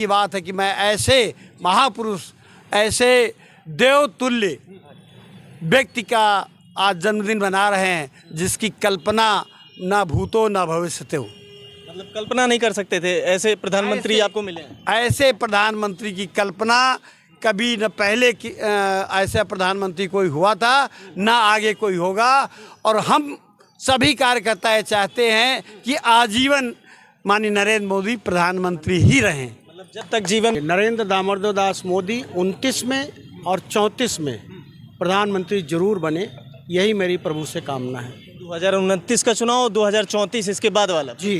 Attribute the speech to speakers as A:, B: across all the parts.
A: की बात है कि मैं ऐसे महापुरुष, ऐसे देवतुल्य व्यक्ति का आज जन्मदिन मना रहे हैं जिसकी कल्पना ना भूतो ना भविष्यतो।
B: मतलब कल्पना नहीं कर सकते थे ऐसे प्रधानमंत्री आपको मिले हैं।
A: ऐसे प्रधानमंत्री की कल्पना कभी न पहले की ऐसा प्रधानमंत्री कोई हुआ था, ना आगे कोई होगा। और हम सभी कार्यकर्ता ये चाहते हैं कि आजीवन माननीय नरेंद्र मोदी प्रधानमंत्री ही रहें।
B: मतलब जब तक जीवन
C: नरेंद्र दामोदर दास मोदी 29 में और 34 में प्रधानमंत्री जरूर बने, यही मेरी प्रभु से कामना है।
B: 2029 का चुनाव, 2034 इसके बाद वाला।
C: जी,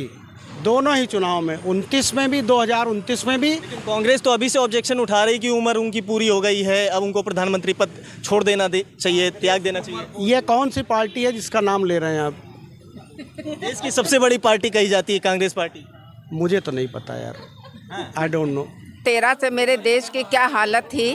C: दोनों ही चुनाव में, 29 में भी 2029 में भी।
B: कांग्रेस तो अभी से ऑब्जेक्शन उठा रही कि उम्र उनकी पूरी हो गई है, अब उनको प्रधानमंत्री पद छोड़ देना चाहिए, त्याग देना चाहिए।
C: ये कौन सी पार्टी है जिसका नाम ले रहे हैं आप?
B: देश की सबसे बड़ी पार्टी कही जाती है कांग्रेस पार्टी।
C: मुझे तो नहीं पता यार, आई डोंट नो।
D: 13 से मेरे देश की क्या हालत थी,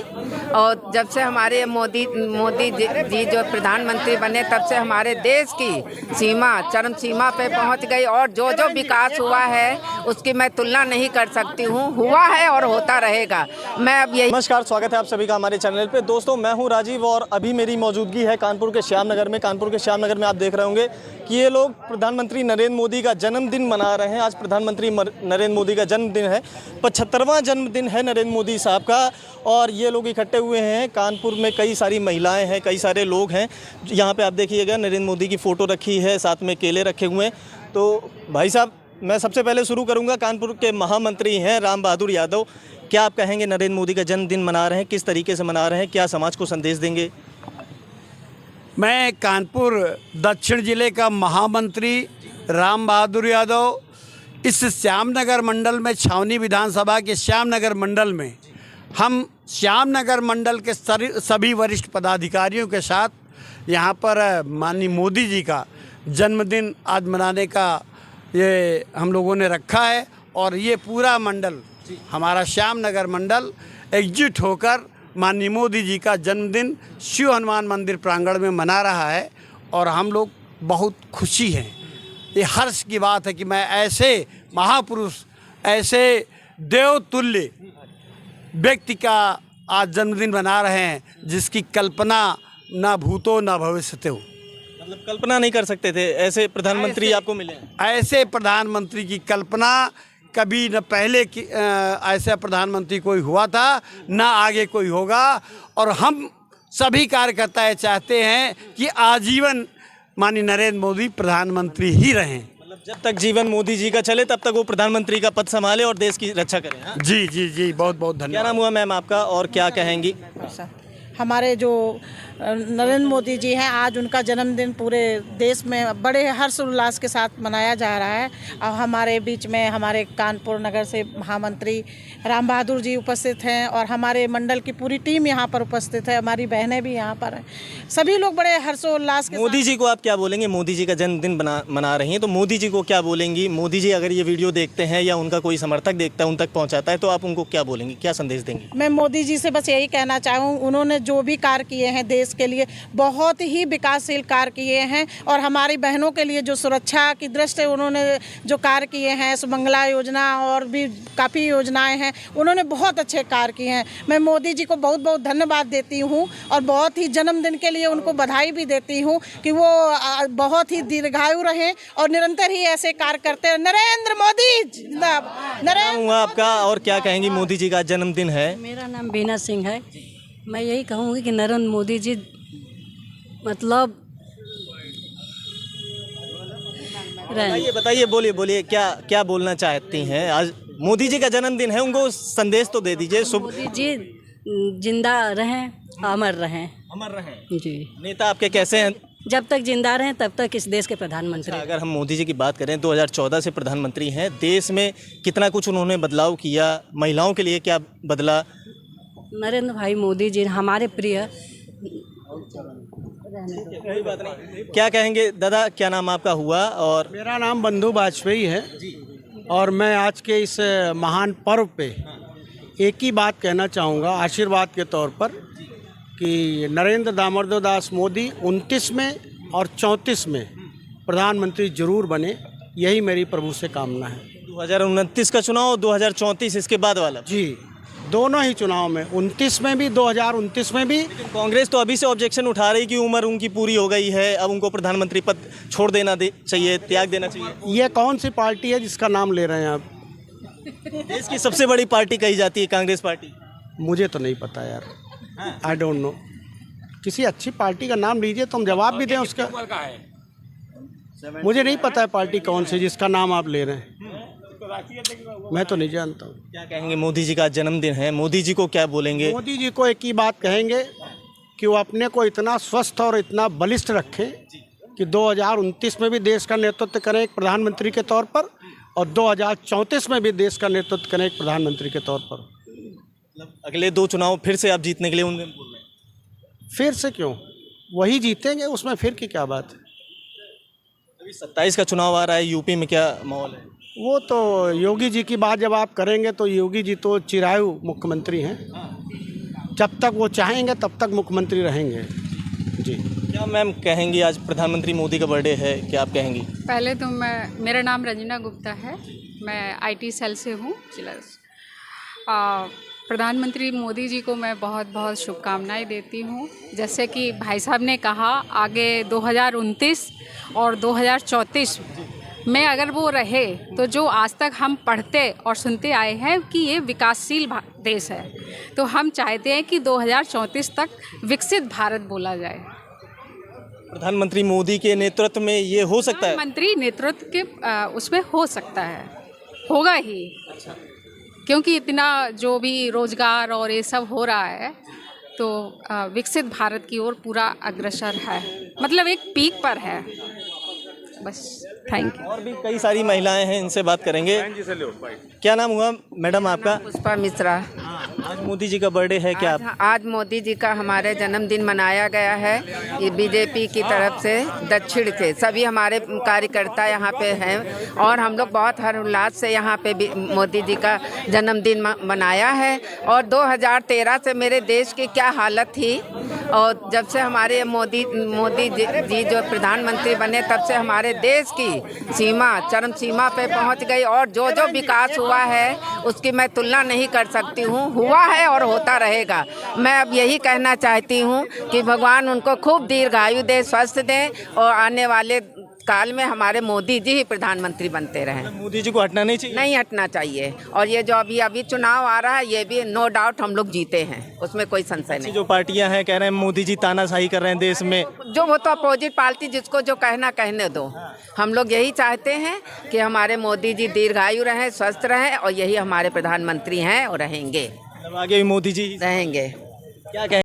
D: और जब से हमारे मोदी जी जो प्रधानमंत्री बने तब से हमारे देश की सीमा चरम सीमा पे पहुंच गई। और जो जो विकास हुआ है उसकी मैं तुलना नहीं कर सकती हूं, हुआ है और होता रहेगा। मैं अब यही।
B: नमस्कार, स्वागत है आप सभी का हमारे चैनल पे। दोस्तों, मैं हूं राजीव और अभी मेरी मौजूदगी है कानपुर के श्यामनगर में। कानपुर के श्यामनगर में आप देख रहे होंगे कि ये लोग प्रधानमंत्री नरेंद्र मोदी का जन्मदिन मना रहे हैं। आज प्रधानमंत्री नरेंद्र मोदी का जन्मदिन है, 75वां जन्मदिन है नरेंद्र मोदी साहब का। और ये लोग इकट्ठे हुए हैं। कानपुर में कई सारी महिलाएं हैं, कई सारे लोग हैं। यहाँ पे आप देखिएगा नरेंद्र मोदी की फ़ोटो रखी है, साथ में केले रखे हुए हैं। तो भाई साहब, मैं सबसे पहले शुरू करूँगा, कानपुर के महामंत्री हैं राम बहादुर यादव, क्या आप कहेंगे नरेंद्र मोदी का जन्मदिन मना रहे हैं, किस तरीके से मना रहे हैं, क्या समाज को संदेश देंगे?
A: मैं कानपुर दक्षिण जिले का महामंत्री राम बहादुर यादव इस श्यामनगर मंडल में, छावनी विधानसभा के श्यामनगर मंडल में, हम श्यामनगर मंडल के सभी वरिष्ठ पदाधिकारियों के साथ यहाँ पर माननीय मोदी जी का जन्मदिन आज मनाने का ये हम लोगों ने रखा है। और ये पूरा मंडल, हमारा श्यामनगर मंडल एकजुट होकर माननीय मोदी जी का जन्मदिन शिव हनुमान मंदिर प्रांगण में मना रहा है। और हम लोग बहुत खुशी हैं। ये हर्ष की बात है कि मैं ऐसे महापुरुष, ऐसे देवतुल्य व्यक्ति का आज जन्मदिन मना रहे हैं जिसकी कल्पना ना भूतो ना भविष्यतो।
B: मतलब कल्पना नहीं कर सकते थे ऐसे प्रधानमंत्री आपको मिले हैं।
A: ऐसे प्रधानमंत्री की कल्पना कभी न पहले की ऐसा प्रधानमंत्री कोई हुआ था, ना आगे कोई होगा। और हम सभी कार्यकर्ता ये चाहते हैं कि आजीवन माननीय नरेंद्र मोदी प्रधानमंत्री ही रहें।
B: मतलब जब तक जीवन मोदी जी का चले तब तक वो प्रधानमंत्री का पद संभाले और देश की रक्षा करें। हाँ?
A: जी जी जी, बहुत बहुत धन्यवाद।
B: क्या नाम हुआ मैम आपका और क्या कहेंगी?
E: हमारे जो नरेंद्र मोदी जी हैं, आज उनका जन्मदिन पूरे देश में बड़े हर्ष उल्लास के साथ मनाया जा रहा है। और हमारे बीच में हमारे कानपुर नगर से महामंत्री राम बहादुर जी उपस्थित हैं और हमारे मंडल की पूरी टीम यहाँ पर उपस्थित है, हमारी बहनें भी यहाँ पर हैं। सभी लोग बड़े हर्षोल्लास के
B: मोदी जी को आप क्या बोलेंगे? मोदी जी का जन्मदिन मना रही हैं, तो मोदी जी को क्या बोलेंगी? मोदी जी अगर ये वीडियो देखते हैं या उनका कोई समर्थक देखता है, उन तक पहुँचाता है, तो आप उनको क्या बोलेंगी, क्या संदेश देंगी?
E: मैं मोदी जी से बस यही कहना चाहूँ, उन्होंने जो भी कार्य किए हैं देश के लिए, बहुत ही विकासशील कार्य किए हैं। और हमारी बहनों के लिए जो सुरक्षा की दृष्टि से उन्होंने जो कार्य किए हैं, सुमंगला योजना और भी काफ़ी योजनाएं हैं, उन्होंने बहुत अच्छे कार्य किए हैं। मैं मोदी जी को बहुत बहुत धन्यवाद देती हूँ और बहुत ही जन्मदिन के लिए उनको बधाई भी देती हूँ कि वो बहुत ही दीर्घायु रहें और निरंतर ही ऐसे कार्य करते हैं। नरेंद्र मोदी
B: नरेंद्र आपका और क्या कहेंगी? मोदी जी का जन्मदिन है।
F: मेरा नाम बीना सिंह है। मैं यही कहूँगी कि नरेंद्र मोदी जी मतलब
B: बताइए, बोलिए क्या बोलना चाहती हैं? आज मोदी जी का जन्मदिन है, उनको संदेश तो दे दीजिए।
F: मोदी जी जिंदा रहें, अमर रहें।
B: अमर रहें
F: जी।
B: नेता आपके कैसे हैं?
F: जब तक जिंदा रहें तब तक इस देश के प्रधानमंत्री।
B: अगर हम मोदी जी की बात करें, 2014 से प्रधानमंत्री हैं, देश में कितना कुछ उन्होंने बदलाव किया, महिलाओं के लिए क्या बदला?
F: नरेंद्र भाई मोदी जी हमारे प्रिय।
B: कोई बात नहीं। क्या कहेंगे दादा, क्या नाम आपका हुआ? और
C: मेरा नाम बंधु वाजपेयी है और मैं आज के इस महान पर्व पे एक ही बात कहना चाहूँगा आशीर्वाद के तौर पर कि नरेंद्र दामोदर दास मोदी 29 में और 34 में प्रधानमंत्री जरूर बने, यही मेरी प्रभु से कामना है।
B: 2029 का चुनाव, 2034 इसके बाद वाला।
C: जी, दोनों ही चुनाव में, 29 में भी, 2029 में भी।
B: कांग्रेस तो अभी से ऑब्जेक्शन उठा रही कि उम्र उनकी पूरी हो गई है, अब उनको प्रधानमंत्री पद छोड़ देना चाहिए, त्याग देना चाहिए।
C: ये कौन सी पार्टी है जिसका नाम ले रहे हैं आप?
B: देश की सबसे बड़ी पार्टी कही जाती है कांग्रेस पार्टी।
C: मुझे तो नहीं पता यार, आई डोंट नो। किसी अच्छी पार्टी का नाम लीजिए तो हम जवाब भी दें उसका। मुझे नहीं पता है पार्टी कौन सी जिसका नाम आप ले रहे हैं, मैं तो नहीं जानता हूँ।
B: क्या कहेंगे, मोदी जी का जन्मदिन है, मोदी जी को क्या बोलेंगे?
C: मोदी जी को एक ही बात कहेंगे कि वो अपने को इतना स्वस्थ और इतना बलिष्ठ रखें कि 2029 में भी देश का नेतृत्व करें एक प्रधानमंत्री के तौर पर, और 2034 में भी देश का नेतृत्व करें एक प्रधानमंत्री के तौर पर।
B: मतलब अगले 2 चुनाव फिर से आप जीतने के लिए उनके बोल रहे हैं?
C: फिर से क्यों, वही जीतेंगे, उसमें फिर की क्या बात है।
B: अभी 27 का चुनाव आ रहा है, यूपी में क्या माहौल है?
C: वो तो योगी जी की बात जब आप करेंगे तो योगी जी तो चिरायु मुख्यमंत्री हैं, जब तक वो चाहेंगे तब तक मुख्यमंत्री रहेंगे। जी,
B: क्या मैम कहेंगी, आज प्रधानमंत्री मोदी का बर्थडे है, क्या आप कहेंगी?
G: पहले तो मेरा नाम रंजना गुप्ता है, मैं आईटी सेल से हूँ जिला। प्रधानमंत्री मोदी जी को मैं बहुत बहुत शुभकामनाएं देती हूँ। जैसे कि भाई साहब ने कहा, आगे 2029 और 2034 में अगर वो रहे तो जो आज तक हम पढ़ते और सुनते आए हैं कि ये विकासशील देश है, तो हम चाहते हैं कि 2034 तक विकसित भारत बोला जाए।
B: प्रधानमंत्री मोदी के नेतृत्व में ये हो सकता है?
G: प्रधानमंत्री नेतृत्व के उसमें हो सकता है, होगा ही। क्योंकि इतना जो भी रोजगार और ये सब हो रहा है, तो विकसित भारत की ओर पूरा अग्रसर है, मतलब एक पीक पर है। बस, थैंक यू।
B: और भी कई सारी महिलाएं हैं, इनसे बात करेंगे। क्या नाम हुआ मैडम आपका?
D: पुष्पा मिश्रा।
B: आज मोदी जी का बर्थडे है, क्या आप?
D: आज मोदी जी का हमारे जन्मदिन मनाया गया है। ये बीजेपी की तरफ से, दक्षिण से सभी हमारे कार्यकर्ता यहाँ पे हैं, और हम लोग बहुत हर्षोल्लास से यहाँ पे मोदी जी का जन्मदिन मनाया है। और 2013 से मेरे देश की क्या हालत थी, और जब से हमारे मोदी जी जो प्रधानमंत्री बने, तब से हमारे देश की सीमा चरम सीमा पे पहुंच गई, और जो जो विकास हुआ है उसकी मैं तुलना नहीं कर सकती हूँ। हुआ है और होता रहेगा। मैं अब यही कहना चाहती हूँ कि भगवान उनको खूब दीर्घायु दे, स्वस्थ दें, और आने वाले काल में हमारे मोदी जी ही प्रधानमंत्री बनते रहें।
B: मोदी जी को हटना नहीं चाहिए?
D: नहीं हटना चाहिए। और ये जो अभी चुनाव आ रहा है, ये भी नो डाउट हम लोग जीते हैं, उसमें कोई संशय नहीं।
B: जो पार्टियां हैं कह रहे हैं मोदी जी तानाशाही कर रहे हैं देश में,
D: जो वो तो अपोजिट पार्टी, जिसको जो कहना कहने दो। हम लोग यही चाहते हैं कि हमारे मोदी जी दीर्घायु रहें, स्वस्थ रहें, और यही हमारे प्रधानमंत्री हैं और रहेंगे।
B: आगे भी मोदी जी
D: रहेंगे।
B: क्या कहें?